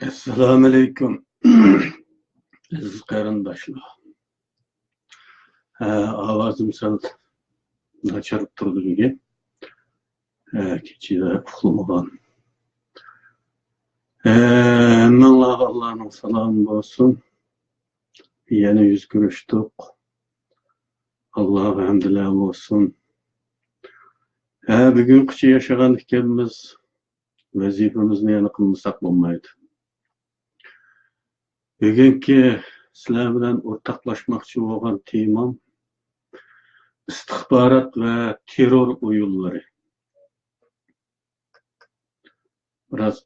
Assalamu alaikum. Aziz qarindoshlar. Ovozim sal nacharib turdi bugun. Kechida uxlamagan. Hammalarga Allohning salomi bo'lsin. Yana yuz ko'rishdik. Allohga hamdlar bo'lsin. Bugungacha yashagan ekanmiz. Vazifamizni yana qilmasak bo'lmaydi. Bugungi sizlar bilan o'rtoqlashmoqchi bo'lgan temam istixborot va terror o'yinlari. Biraz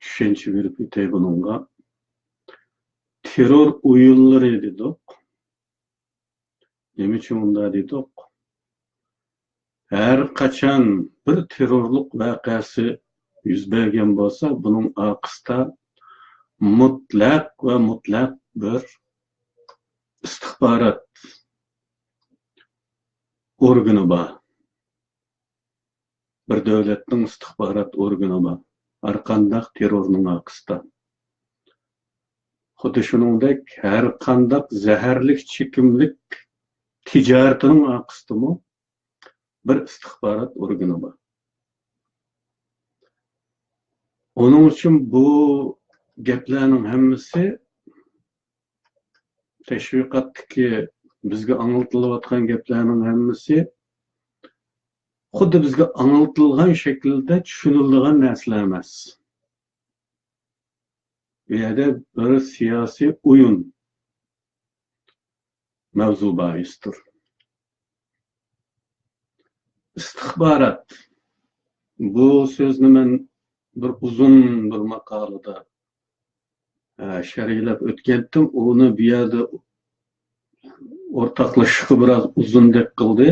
tushuncha berib o'tay bunga. Terror o'yinlari dedik. Nima uchun unda dedik? Her qachon bir terrorlik voqeasi yuz bergan bo'lsa, buning orqasida mutlaq bir istixborot organi bor. Bir davlatning istixborot organi bor. Har qanday terrorning orqasida. Xuddi shuningdek, har qanday zaharlik, chekimlik tijoratining orqasida bir istixborot organi bor. Onun için bu gaplarning hammasi tashviqotdagi bizga anglatilayotgan gaplarning hammasi xuddi bizga anlatilgan shaklda tushuniladigan narsalar emas. Bu yerda bir siyosiy o'yin mavzu boisdir. İstixborot. Bu so'zni men bir uzun bir maqolada sharhlab o'tgandim. Uni bu yerda o'rtoqlashishga biroz uzundek qildi.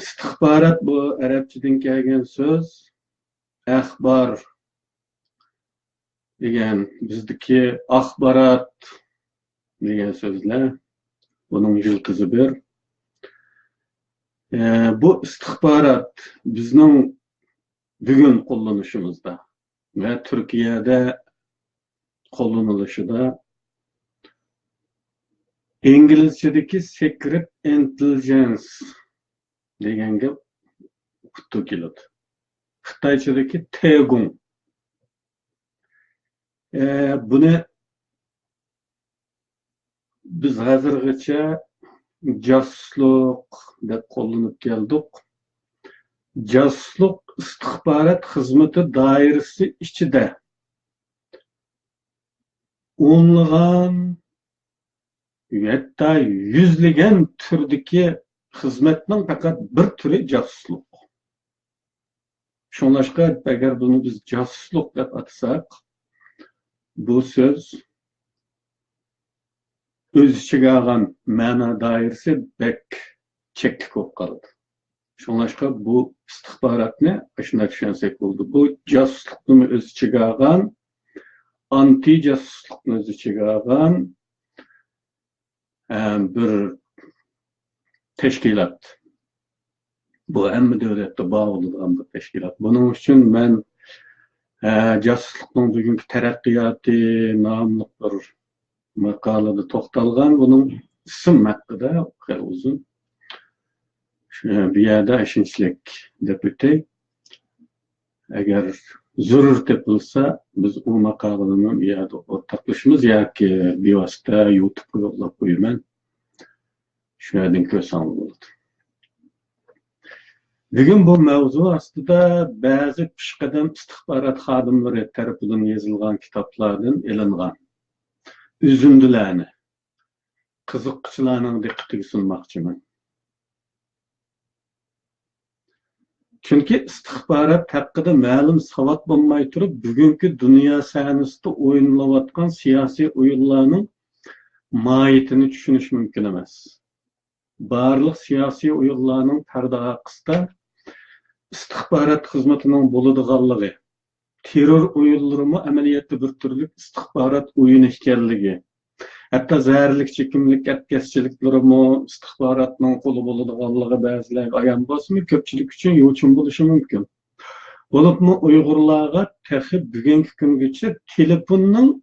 İstixborot bu arabchadan kelgan so'z. Axbor degan bizdagi axborot degan so'zlar. Buning yilqizi bir. Bu istixborot bizning bugun qo'llanishimizda ve Türkiye'de kullanılışıda İngilizce'deki secret intelligence degan gap kuttu keladi. Xitoychadagi Taegung. Buni biz hozirgacha jasusluk deb qo'llanib keldik. Jasusluk istixborot xizmati doirasi ichida o'nlagan hatta yuzlagan turdagi xizmatning faqat bir turi jasusluk. Shunlashqa agar buni biz jasusluk deb atasak, bu so'z o'z ichiga olgan ma'no doirasi bek chekli bo'lib qoladi. Şunlaşka bu istixborotni shunday tushunsak bo'ldi. Bu jasuslukni o'z ichiga olgan, anti jasuslukni o'z ichiga olgan bir tashkilot. Bu hamma davlatda bog'liq bir tashkilot. Buning uchun men jasuslukning bugungi taraqqiyoti nomli bir maqolada to'xtalgan. Buning ism haqida xeyli uzun. Bir yerde işinçlik deb o'tay. Agar zarur topilsa, biz o maqolani bir yerde o'rtoqlashimiz yoki bevosita YouTube'ga yo'llab qo'yaman. Shu yerdan ko'rsangiz bo'ladi. Bugun bu mavzu ostida ba'zi peshqadam istixborot xodimlari tarafidan yozilgan kitoblardan ilingan üzüntülerini qiziqchilarning diqqatiga sunmoqchiman. Çünkü istixborot haqida ma'lum savat bo'lmay turib, bugungi dunyo sahnasida o'ynalayotgan siyosiy o'yinlarning mohiyatini tushunish mumkin emas. Barliq siyosiy o'yinlarning parda orqasida istixborot xizmatining bo'ladiganligi, terror o'yinlarimi amaliyotda bir turli istixborot o'yini ekanligi, hatto zaharlik, chekimlik, atkazchiliklarimi istixborotning qo'li bo'ladiganligi ba'zilarga ayon bo'lsa, ko'pchilik uchun yo'qin bo'lishi mumkin. Bolupmu Uygurlarga texi bugungi kungacha telefonning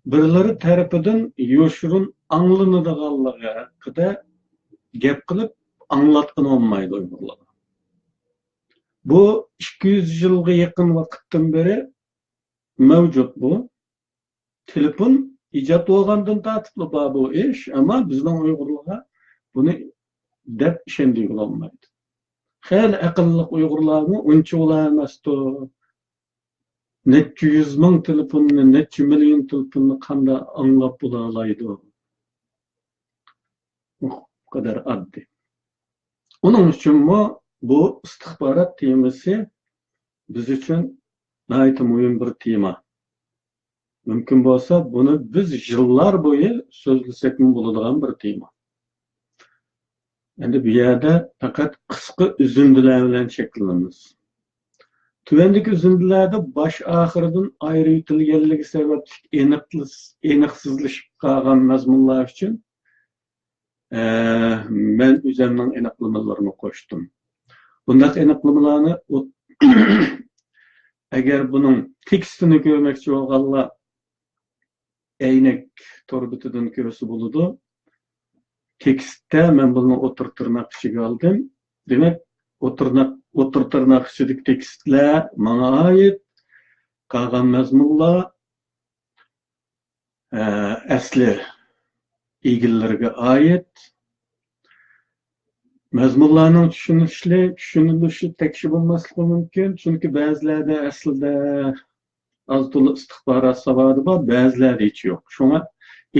birlari tarafidan yoshurun anglanadiganligi haqida gap qilib anglatqan olmaydi Uygurlar. Bu 200 yılga yakın vaqtdan beri mevcut bu. Telefon icad olgandan tartibli bu iş ama bizning Uygurlarga buni deb ishondiga olmaydi. Xeyli aqlli Uygurlarni uncha ulanmasdi. Neçe yüz ming telefonni, neçe milyon telefonni qanday anglab bo'lalaydi. Bu kadar oddiy. Onun için bu istihbarat temasi biz uchun nihoyat muhim bir tema. Mümkün bo'lsa buni biz yillar bo'yi so'zlasak bo'ladigan bir tema. Endi bu yerda faqat qisqa uzundilar bilan cheklanamiz. Tuvandagi uzundilarda bosh oxiridan ayritilganligi sababli aniqsizlashib qolgan mazmunlar uchun men o'zimning aniqlamalarni qo'shdim. Bunday aniqlamalarni agar buning tekstini ko'rmoqchi bo'lganlar aynak torbitidan ko'rsa bo'ladi. Tekstda men buni o'tir tirnoq ichiga oldim. Demak, o'tir tirnoq ichidagi tekstlar menga oid, qolgan mazmunlar asli egillarga oid. Mazmunlarning tushunilishi tekshir bo'lmasligi mumkin, chunki ba'zilarda aslida az to'la istihbarat savodi bor, ba'zilarda hech yo'q. Shunga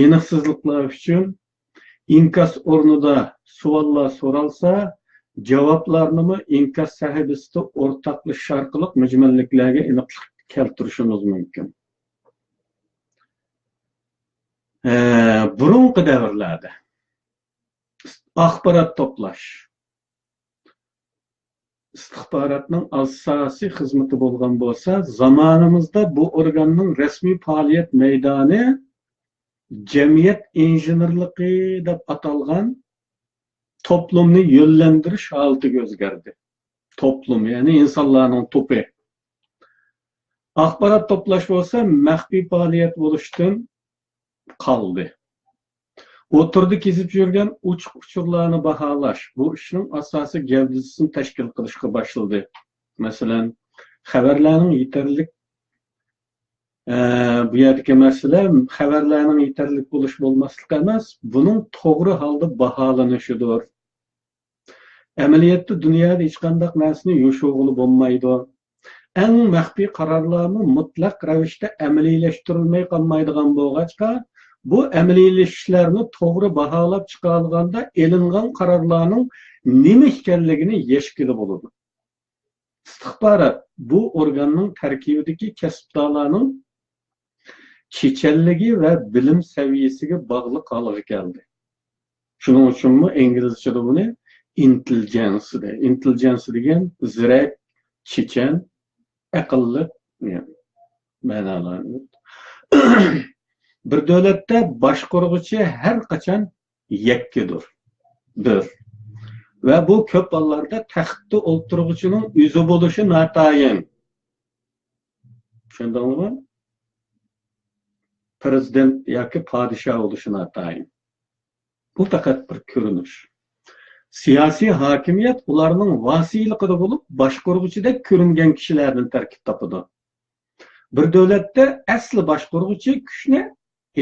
aniqsizliklar uchun inkas o'rnida savollar so'ralsa, javoblarni inkas sahifasida o'rtoqlashish orqali mujmalliklarga aniqlik keltirishimiz mumkin. Burungi davrlarda axborot to'plash istihbaratning asosiy xizmati bo'lgan bo'lsa, zamonimizda bu organning rasmiy faoliyat maydoni jamiyat injenerligi deb atalgan toplumni yo'llantirish holatiga o'zgardi. Toplum, ya'ni insonlarning to'pi. Axborot to'plash bo'lsa, maxfiy faoliyat bo'lishdan qoldi. O'tirdi kezib yurgan uçurlarni baholash bu ishning asosiy gavdasini tashkil qilishga boshladi. Masalan, xabarlarning yetarlik bu yerdagi masala xabarlarning yetarlik bo'lish bo'lmasligi emas, buning to'g'ri holda baholanishidir. Amaliyotda dunyoda hech qanday narsani yo'shog'ili bo'lmaydi. Eng maxfiy qarorlarni mutlaq ravishda amaliylashtirilmay qolmaydigan bo'lg'achqa, bu amaliyleşishlarni to'g'ri baholab chiqarilganda elingan qarorlarning nima ekanligini yeshkili bo'ladi. Istihbarat bu organning tarkibidagi kasbdorlarning chechanligi va bilim saviyasiga bog'liq holga keldi. Shuning uchunmi inglizchada buni intelligence deydi. Intelligence degan zirak, chechan, aqlli ma'nolarni. Bir davlatda boshqaruvchi har qachon yakkadir. Va bu ko'p hollarda taxtda o'tiruvchining o'zi bo'lishi notayin. Tushundingmi? Prezident yoki podshoh bo'lishi notayin. Bu faqat bir ko'rinish. Siyosiy hokimiyat ularning vasiyligida bo'lib, boshqaruvchidek ko'ringan kishilardan tarkib topadi. Bir davlatda asli boshqaruvchi kuchni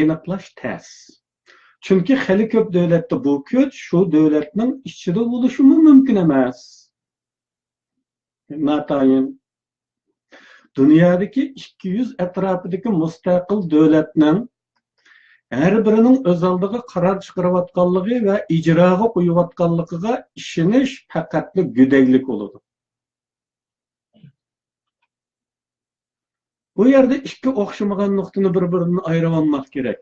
aniqlash tez. Chunki xili ko'p davlatda bu kuch shu davlatning ichida bo'lishi mumkin emas. Notayin. Dunyodagi 200 atrofidagi mustaqil davlatning har birining o'z oldiga qaror chiqarayotganligi va ijroga qo'yayotganligiga ishonish faqatli go'daklik bo'ladi. Bu yerde ikki o'xshamagan nuqtani bir-biridan ayirib olmak kerak.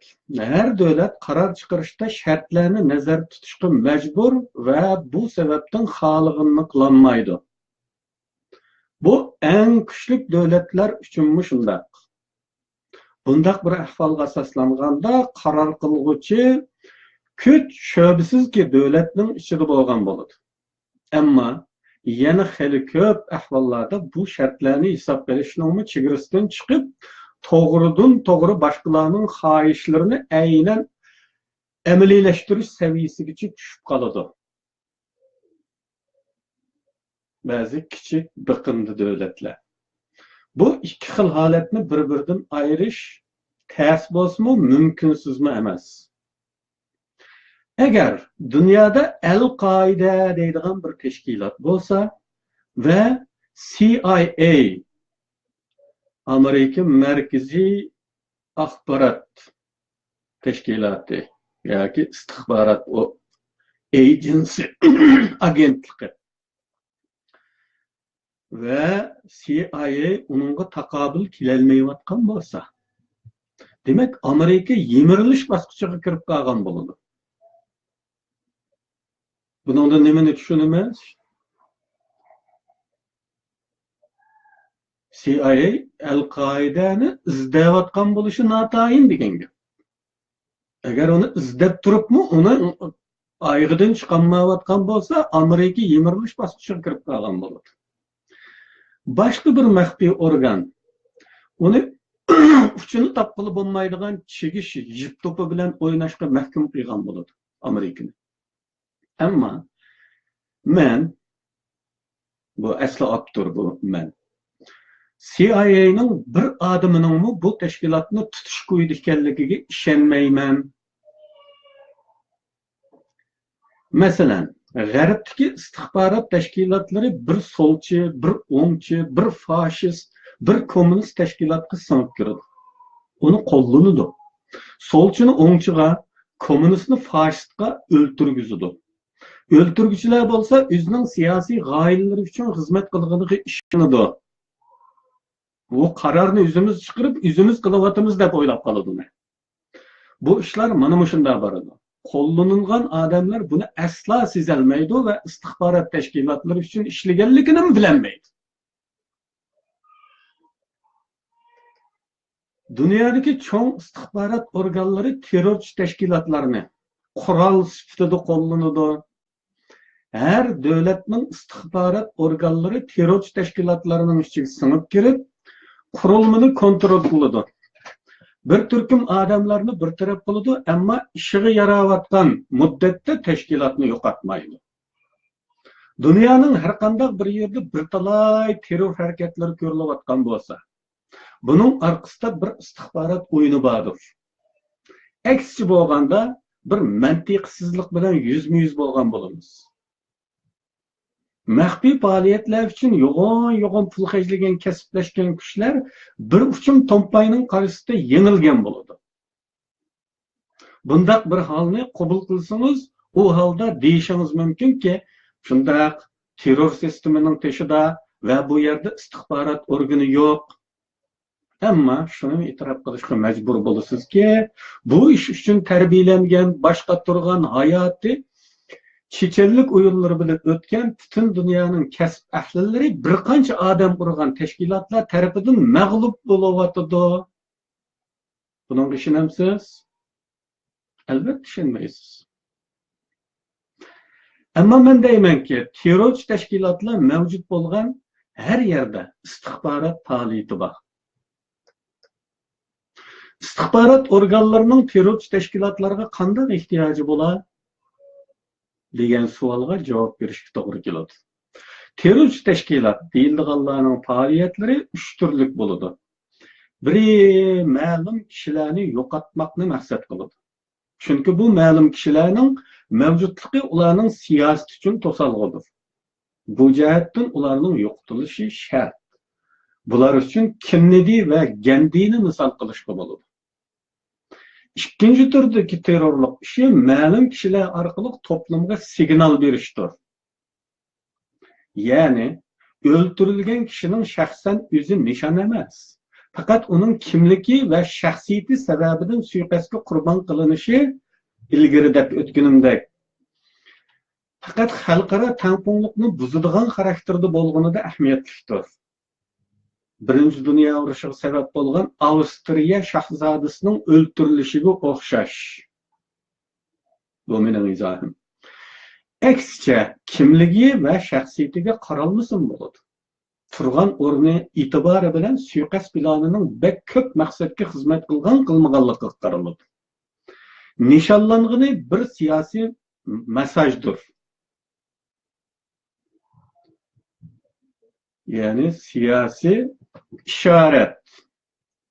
Her davlat qaror chiqarishda shartlarni nazarda tutishga majbur va bu sababdan xolig'ini qilolmaydi. Bu eng kuchli davlatlar uchun shunday. Bundaq bir ahvolga asoslanganda qaror qilguvchi kuch shubsizki davlatning ichida bo'lgan bo'ladi. Ammo yana xeli ko'p ahvollarda bu shartlarni hisob qilishning chegarasidan chiqib, to'g'ridan to'g'ri boshqalarning xohishlarini aynan amaliylashtirish saviyasigacha tushib qoladi. Ba'zi kichik biqimli davlatlar. Bu ikki xil holatni bir-biridan ayirish ters bo'lsa-mu, mumkinsizmi emas. Agar dunyoda Al-Qoida deydigan bir tashkilot bo'lsa va CIA Amerika Markaziy axborot tashkiloti yoki istixborot agency agentligi ve CIA onunla taqobil kelolmayotgan bo'lsa, demek Amerika yemirilish bosqichiga kirib qolgan bo'ladi. Bundan nimani tushunamiz? CIA Al-Qoidani izlayotgan bo'lishi notayin degan gap. Agar uni izlab turibmi, uni oyog'idan chiqolmayotgan bo'lsa, Amerika yemirilish bosqichiga kirib qolgan bo'ladi. Başka bir maxfiy organ onu uçunu tapqılı bo'lmaydigan chegish jip to'pi bilan o'ynashga mahkum qilgan bo'ladi Amerikani. Ammo men bu asli aktor bu men CIA'ning bir adımının bu tashkilotni tutish qo'ydi ekanligiga ishonmayman. Masalan, G'arbdagi istixborot tashkilotlari bir solchi, bir o'ngchi, bir faşist, bir kommunist tashkilotga singib kiradi. Uni qo'llanadi. Solchini o'ngchiga, kommunistni faşistga o'ltirgizadi. O'ltirguchilar bo'lsa, o'zining siyosiy g'oyalari uchun xizmat qilganiga ishonadi. Bu qarorni o'zimiz chiqarib, o'zimiz qilyapmiz deb o'ylab qoladi. Bu ishlar mana shunday boradi. Qo'llanilgan odamlar buni asla sezolmaydi va istixborot tashkilotlari uchun ishlaganligini bilmaydi. Dunyodagi cho'ng istixborot organlari terrorchi tashkilotlarni qurol sifatida qo'llanadi. Her davlatning istixborot organlari terrorchi tashkilotlarining ichiga singib kirib, qurilmani kontrol qiladi. Bir turkum adamlarni bir taraf qiladi, ammo ishiga yarayotgan muddatda tashkilotni yo'qotmaydi. Dunyoning har qanday bir yerda bir talay terror harakatlari ko'rilayotgan bo'lsa, buning orqasida bir istixborot o'yini bordir. Aksi bo'lganda bir mantiqsizlik bilan yuzma-yuz bo'lgan bo'lamiz. Maxfiy faoliyatlar uchun yo'g'on pul xarjlagan kasblashgan kuchlar bir uchum tompayning qarshisida yengilgan bo'ladi. Bundaq bir holni qabul qilsangiz, u holda deyishingiz mumkinki, shundaq terror sistemining teshida va bu yerda istixborot organi yo'q. Ammo shuni e'tirof qilishga majbur bo'lasizki, bu ish uchun tarbiyalangan, boshqa turgan hayoti chechenlik o'yinlari bilan o'tgan butun dunyoning kasb ahlilari bir qancha odam qurgan tashkilotlar tarafidan mag'lub bo'layotdi. Bunga ishonamsiz? Albatta ishonmaysiz. Ammo men deymanki, terrorchi tashkilotlar mavjud bo'lgan har yerda istixborot faoliyati bor. Istixborot organlarining terrorchi tashkilotlarga qanday ehtiyoji bo'ladi degan savolga javob berishga to'g'ri keladi. Terrorchi tashkilot deyilganlarning faoliyatlari 3 turlik bo'ladi. Biri ma'lum kishilarni yo'qotmoqni maqsad qiladi. Chunki bu ma'lum kishilarning mavjudligi ularning siyosat uchun to'salg'idir. Bu jihatdan ularning yo'qotilishi shart. Bular uchun Kennedy va Gandini misol qilishga bo'ladi. İkinci turdaki terörlük işi ma'lum kishilar orqali toplumga signal berishdir. Ya'ni o'ltirilgan kishining shaxsan o'zi nishon emas. Faqat uning kimligi va shaxsiyati sababidan suiqasdga qurbon qilinishi ilgari deb o'tganimdek. Faqat xalqaro tangpunlikni buzadigan xarakterda bo'lganida ahamiyatlidir. Birinchi Dünya urushiga sabab bo'lgan Avstriya shahzodasining o'ltirilishiga o'xshash. Bu mening izohim. Aksincha, kimligi va shaxsiyatiga qaralmasin bo'ladi. Turgan o'rni e'tibori bilan suiqasd planining bek ko'p maqsadga xizmat qilmaganligiga qaraladi. Nishonlangani bir siyosiy mesajdır. Yani siyasi işaret,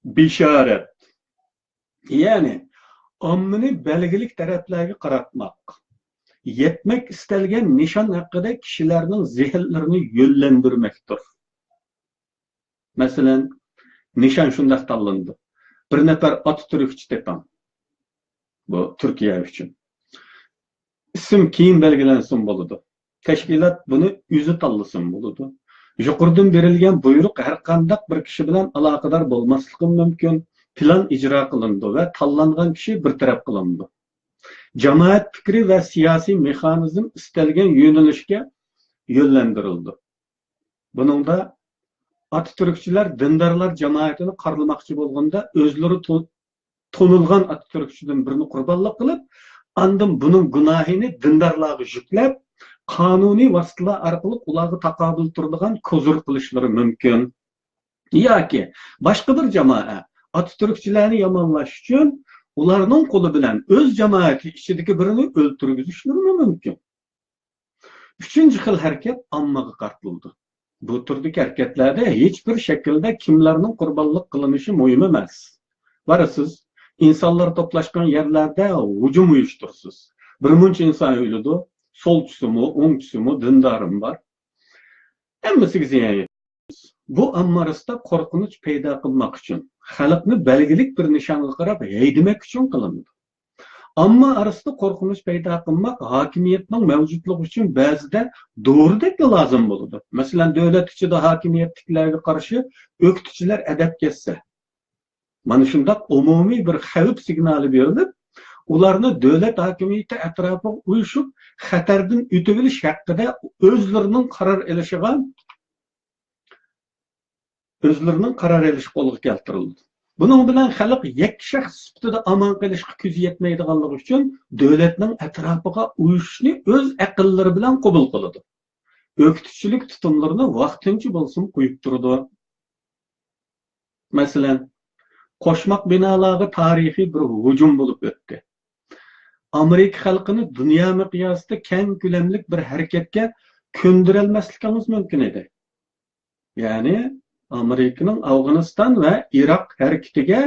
bişaret. Yani omni belgilik taraflarga qaratmak. Yetmek istelgen nişan hakkında kişilerinin zihinlerini yönlendirmektir. Mesela nişan şundak tanlandı. Bir nefer Atatürkçü tepan. Bu Türkiye için. İsim keyin belgilensin boludu. Teşkilat bunu yüzü tanlısın boludu. Yuqoridan berilgan buyruq har qanday bir kishi bilan aloqador bo'lmasligi mumkin. Plan ijro qilindi va tanlangan kishi bir taraf qilindi. Jamoat fikri va siyosiy mexanizm istalgan yo'nalishga yo'llantirildi. Buningda Atatürkçüler dindorlar jamoatini qarlamoqchi bo'lganda o'zlari tonilgan Atatürkçüden birini qurbonlik qilib, andan buning gunohini dindorlarga yuklab, qonuniy vositalar orqali ularga taqobil turadigan kozur qilishlari mumkin. Yoki boshqa bir jamoa Atatürkçülarni yomonlash uchun ularning qo'li bilan o'z jamoati ichidagi birini o'ltirgizishlari mumkin. Uchinchi xil harakat ommaga qartildi. Bu turdagi harakatlarda hech bir shaklda kimlarning qurbonlik qilinishi muhim emas. Barasiz insonlar to'plashgan yerlarda hujum uyushtirsiz. Birmuncha inson o'ladi. Solchusimi, o'ngchusimi, dindorim bor. Hammasiga ziyon yetadi. Bu ammarasida qo'rqinch paydo qilmoq uchun, xalqni belgilik bir nishonga qarab haydamak uchun qilindi. Ammo arasida qo'rqinch paydo qilmoq hokimiyatning mavjudligi uchun ba'zida doğrudek lozim bo'ladi. Masalan, davlat ichida hokimiyatliklarga qarshi o'qituvchilar adab ketsa, mana shunday umumiy bir xavf signali berilib, ularni davlat hokimiyati atrofiga uyushib, xatardan o'tib olish haqida o'zlarining qaror elish qo'lga keltirildi. Bunun bilan xalq yakka shaxs sifatida aman qilishga ko'zi yetmaydiganligi uchun davlatning atrofiga uyushishni o'z aqllari bilan qabul qiladi. O'qituvchilik tutumlarini vaqtincha bo'lsin qo'yib turdi. Masalan, qo'shmoq binolarga tarixiy bir hujum bo'lib o'tdi. Amerika xalqini dunyo miqyosida keng ko'lamli bir harakatga ko'ndirolmasligimiz mumkin edi. Ya'ni Amerikaning Afg'oniston va Iroq harakatiga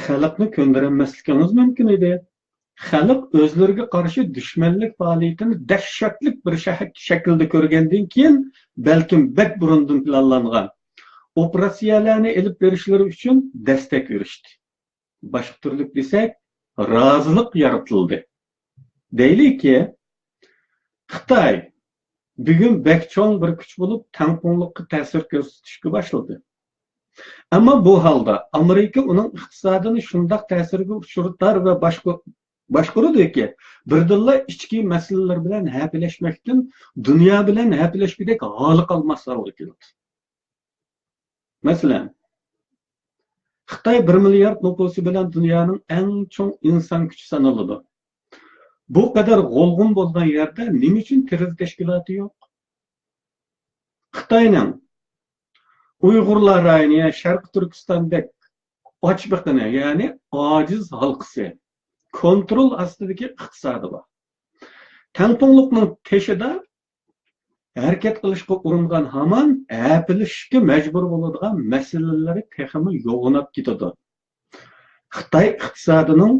xalqni ko'ndirolmasligimiz mumkin edi. Xalq o'zlariga qarshi dushmanlik faoliyatini dahshatli bir shaklda ko'rgandan keyin balkim bak burundan planlangan operatsiyalarni elib berishlari uchun destek berishdi. Boshqa turli desak, rozilik yaratildi. Deylik-ki, Xitoy bugun bekchong bir kuch bo'lib, tanqonlikqa ta'sir ko'rsatishga boshladi. Ammo bu holda Amerika uning iqtisodini shunday ta'sirga uchratar va boshqaradiki, birdilla ichki masalalar bilan hafilashmakdan dunyo bilan hafilashgudek holi qolmasligi kerak. Masalan, Xitoy 1 milliard nufusi bilan dunyoning eng chong inson kuchi sanaladi. Bu kadar g'olg'un bo'lgan yerda nima uchun terror tashkiloti yo'q? Xitoyning Uyg'urlar rayoni, Sharq Turkistondagi ochbiqini, ya'ni ojiz halqisi, kontrol ostidagi iqtisodi bor. Tanqonlikning teshida harakat qilishga uringan hamon apilishga majbur bo'ladigan masalalar texmi yo'g'inab ketadi. Xitoy iqtisodining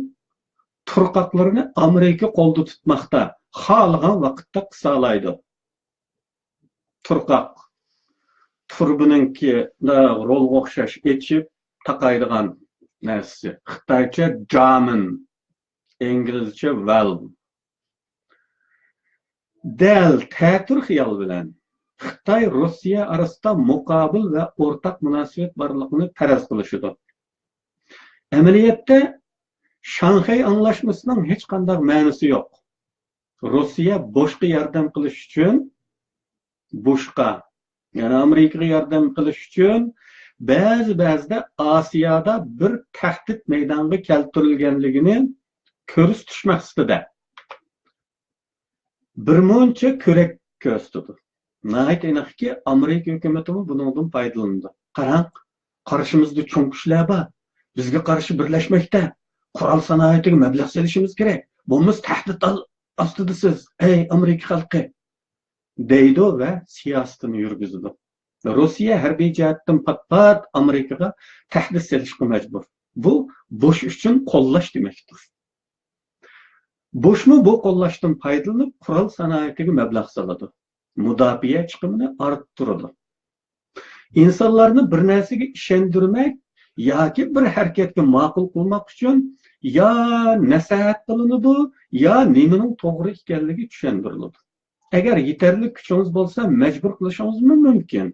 turqaqlarini Amerika qo'lda tutmoqda, xohlagan vaqtda qisqalaydi. Turqaq turbininki rolga o'xshash etib taqaydigan narsa. Xitoycha jamin, inglizcha valve. Dal ta'tir xiyol bilan Xitoy Rossiya orasida muqobil va o'rtaq munosabat borligini faraz qilishdi. Amaliyotda Shanxay anlaşmasının hech qanday ma'nosi yo'q. Rossiya boshqa yordam qilish uchun yani Amerikaga yordam qilish uchun ba'zida Osiyoda bir tahdid maydonga keltirilganligini ko'rsatish maqsadida birmuncha ko'rak ko'rsatdi. Nəhayət aniqki, Amerika hökuməti bundan faydalandı. Qarang, qarşımızda cho'ng kuchlar bor. Bizga qarshi birlashmoqda. Qurol sanoatiga mablag' solishimiz kerak. Bunimiz tahdid ostidasiz, ey Amerika xalqi, deydi va siyosatini yurgizdi. Rossiya harbiy jihatdan pat Amerikaga tahdid solishga majbur. Bu Bush uchun qo'llash demakdir. Bushmi bu qo'llashdan foydalanib qurol sanoatiga mablag' soladi. Mudofaa chiqimini orttiradi. İnsanlarni bir narsaga ishontirmak yoki bir harakatga ma'qul qilmoq uchun yo nasihat qilinadi, yo nimaning to'g'ri ekanligi tushuntiriladi. Agar yetarli kuchingiz bo'lsa, majbur qilishingiz mumkin.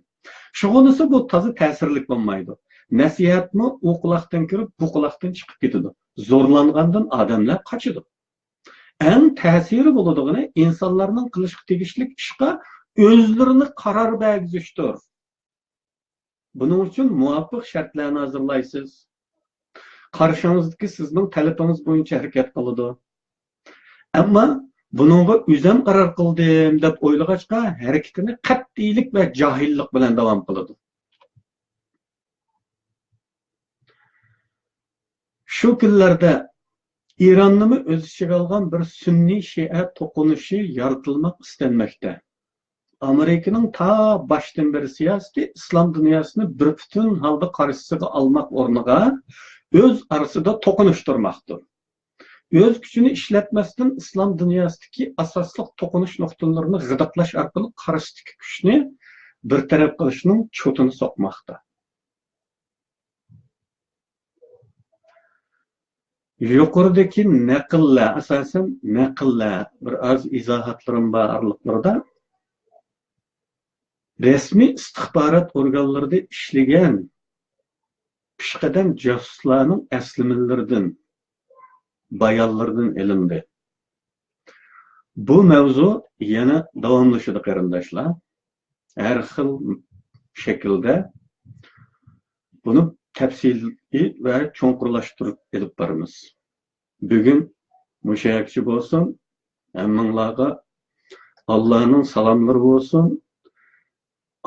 Shug'ulisi bu toza ta'sirli bo'lmaydi. Nasihatmi u quloqdan kirib, bu quloqdan chiqib ketadi. Zo'rlangandan odamlar qochadi. Eng ta'siri bo'ladigani insonlarning qilishga tegishli ishga o'zlarini qaror bergizishdir. Buning uchun muvofiq shartlarni hazırlaysiz. Qarşınızdaki sizning talabingiz bo'yicha harakat qiladi. Ammo buningga o'zim qaror qildim deb o'ylagachqa harakatini qat'iylik va johillik bilan davom qiladi. Shu kunlarda Ironni o'z ichiga olgan bir sunniy shia to'qinishi yoritilmoq istenmoqda. Amerika'nın ta baştan beri siyaseti İslam dünyasını bir bütün halda karşısına almak ornaga öz arasında tokunuşturmaktır. Öz gücünü işletmesinden İslam dünyasındaki asaslık tokunuş noktalarını gıdaklaş arkalı karşısındaki güçünü bir taraf kılışının çotunu sokmakta. Yukarıdaki nakilla, asasen nakilla, bir az izahatların bağırlıklarda resmi istihbarat organlarida ishlagan pishqadam josuslarning aslimalaridan, bayonlardan ilindi. Bu mavzu yana davomlashadi qarindoshlar. Har xil shaklda buni tafsiliy va cho'nqurlashtirib elib boramiz. Bugun mushayakchi bo'lsin, hammanglarga Allohning salomlari bo'lsin.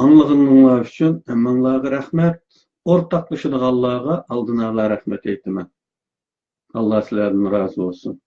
Anlığınlar üçün həmmənlərə rəhmət, ortaqlaşıdığanlarga aldınarlar rəhmət eytimən. Allah sizlərdən razı olsun.